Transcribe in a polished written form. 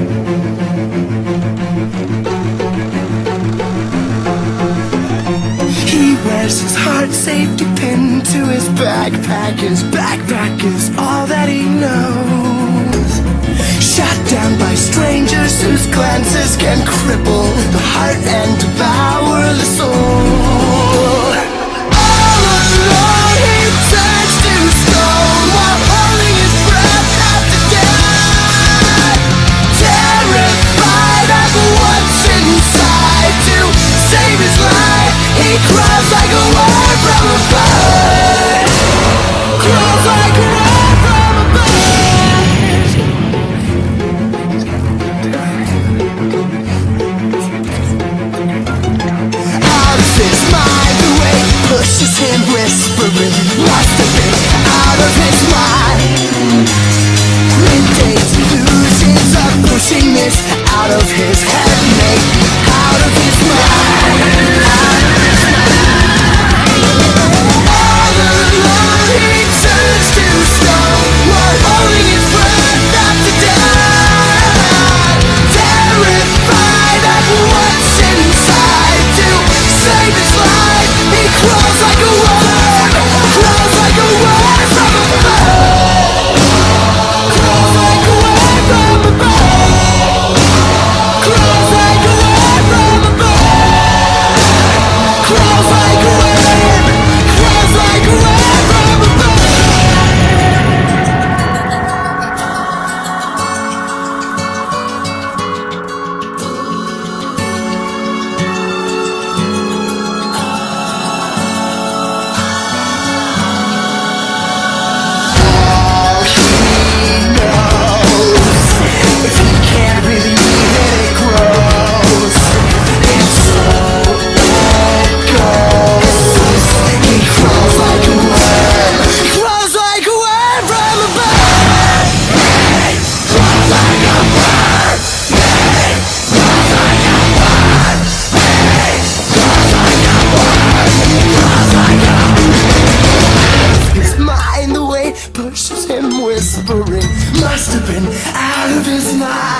He wears his heart safety pin to his backpack. His backpack is all that he knows. Shot down by strangers whose glances can cripple the heart and devour the soul. All alone he turns to stone while holding his breath after death. Terrified of what's inside, to save his life he crawls like a worm from a bird. Crawls like a worm from a bird. Out of his mind, the way he pushes him, whispering, must have been out of his mind. Middays, illusions of pushing this out of his head, maybe out of his mind. All alone he turns to stone while holding his breath after death. Terrified of what's inside, to save his life he crawls like a worm. Crawls like a worm from a bird. Crawls like a worm from a bird. Crawls like a worm from a bird. Crawls like a worm. Crawls like a worm from a bird. All he knows, if he can't believe it, it grows. And so it goes. He crawls like a worm. Crawls like a worm from a bird. Crawls like a worm. Crawls like a worm. Crawls like a worm. Crawls like a worm. His mind, the way it pushes him, whispering, must have been out of his mind.